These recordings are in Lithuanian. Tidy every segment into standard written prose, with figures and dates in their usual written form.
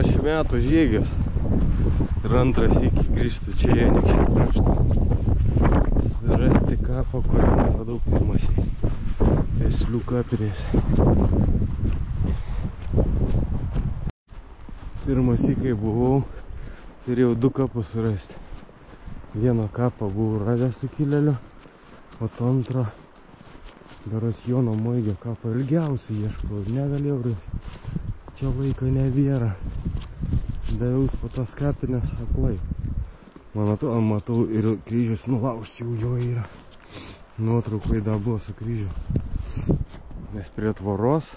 šių metų žygis. Ir antras iki grįžtų čia į Anykščių kraštą. Rasti kapą, kurio neradau pirmąsyk. Peslių kapinėse. Pirmąsyk, kai buvau, turėjau 2 kapus surasti. Vieną kapą buvau radęs sukilėlio, o to antro daros Jono Moigio kapą ilgiausiai ieškau, negalėjau rasti. Čia laiko nebėra. Daviaus po tas kapinės aklai. Matau ir kryžius nulaužčiau jo yra. Nuotraukai dar buvo su kryžiu. Nes prie tvoros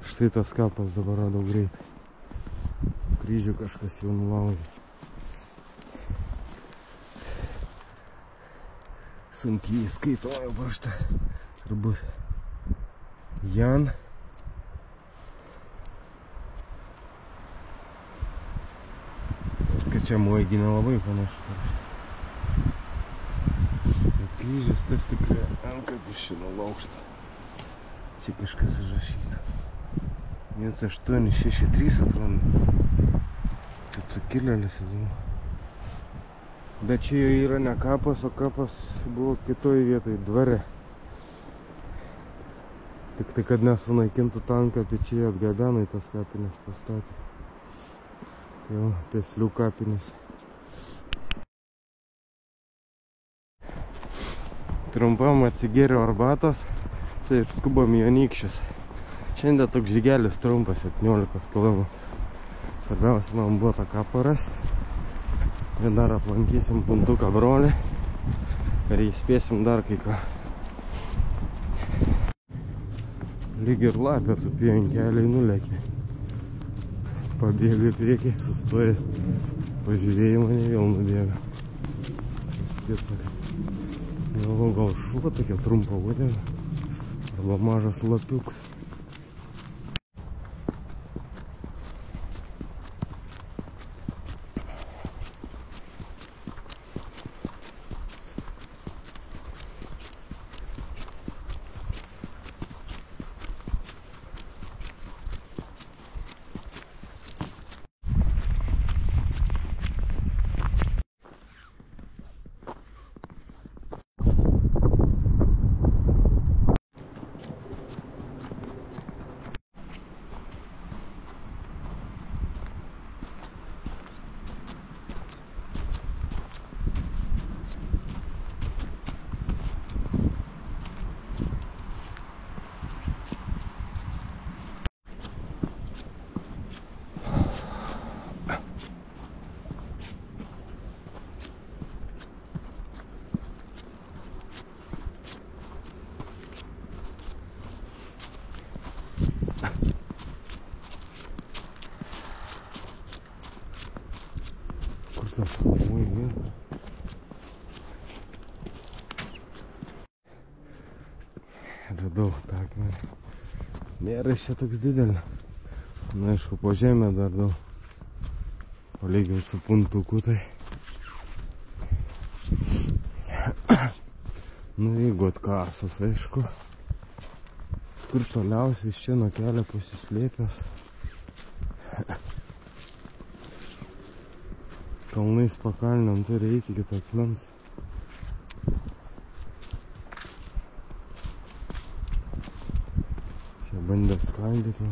štai tas kapas dabar radau greitai. Kryžių kažkas jau nulaužė. Sunkiai skaitoju paštą. Turbūt Jan. Kad čia Moigį nelabai panašu. Kryžius tas tikrai kaip iš šino laužta. Čia kažkas užrašyta. 1863 atrodo. Tai sukilėlis įdomu. Bet čia jo yra ne kapas, o kapas buvo kitoj vietoj, dvare. Tik tai, kad nesunaikintų tanką, tai čia atgabeno į tas kapinės pastatė. Tai jau Peslių kapinės. Trumpam atsigėriau arbatos, tai ir skubam į Anykščius. Šiandien toks žygelis trumpas, 17 km. Svarbiausia, man buvo tą kapą rasti. Ir dar aplankysim puntuką brolį. Ir įspėsim dar kai ką. Lyg ir lapė tupėjo ant keliai nulekė. Pabėga į priekį, sustoja. Pažiūrėjai mane, vėl nubėga. Galvoju, gal šuva tokia trumpa uodega. Arba mažas lapiukas. Radau tą akmenį. Nėra čia toks didelė. Na, aišku, po žemę dar daug. Palyginti su puntuku, tai. Nu, jeigu atkasas, aišku. Kur toliausiai iš čia nuo kelio pasislėpęs. Kalnais pakalniam turi eiti iki to akmens. Čia bandė skaldyti.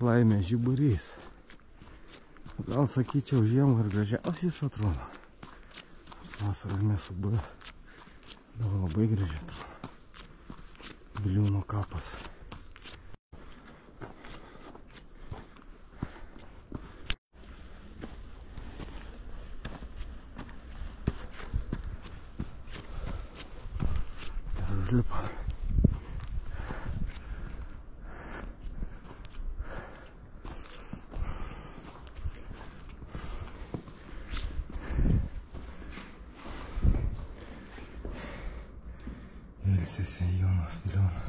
laimė žiburys. Gal sakyčiau, žiemą ir gražiausias atrodo. Vasarą nesu buvę. Gal labai gražiai atrodo. Biliūno kapas. Dar užlipa. Ilsisi Jonas Biliūnas.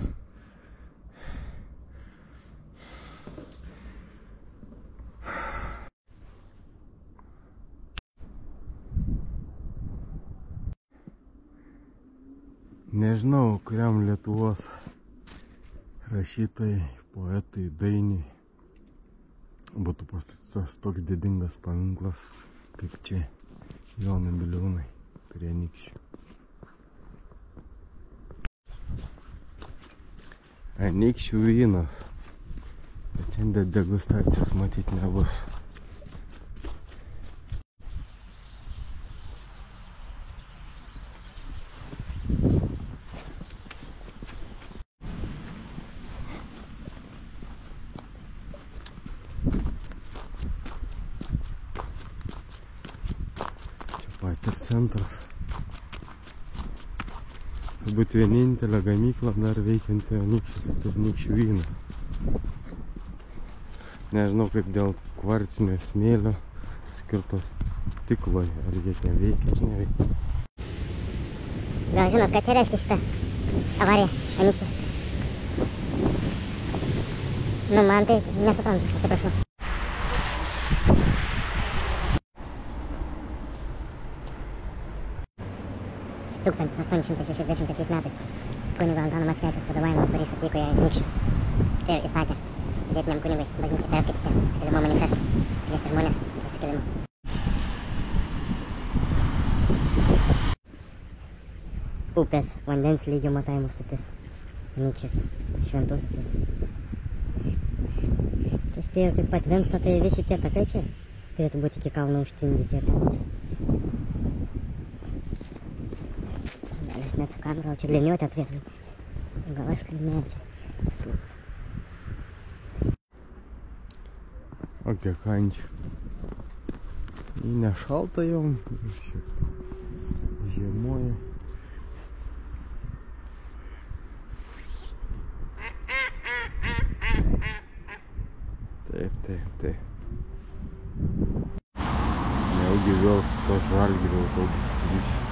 Nežinau, kuriam Lietuvos rašytojai, poetai, dainiai būtų pastatytas toks didingas paminklas, kaip čia Jonui Biliūnui prie Anykščių. Anykščių vynas. Bet šiandien degustacijos matyt nebus. Čia pat ir centras. Turbūt vienintelė gamykla dar veikianti Anykščiuose, tai Anykščių vynas. Nežinau, kaip dėl kvarcinio smėlio skirtos stikloj, ar jie ten veikia, ar neveikia. Gal žinot, ką čia reiškia šita avarija Anykščiuose? Nu, man tai nesuprantu, atsiprašau. 1863 metais kunigo Antano Mackevičiaus vadovaujama būrys atvyko į Anykščius ir įsakė vietiniam kunigui bažnyčiai perskaityti sukilimo manifestą, kviesti žmonės su sukilimu. Upės vandens lygio matavimo stotis Anykščiuose, Šventuosiuose. Čia spėjau, kaip patvinksta, tai visi tie takai čia turėtų būti iki kalno užtvindyti ir ten bus. Net su kamera, o čia liniuotė turėtų. Gal aš liniuotė. O kiek ančių. Jį nešalta jau. Žiemoja. Taip. Nejaugi vėl su to Žalgirio autobusu grįžti.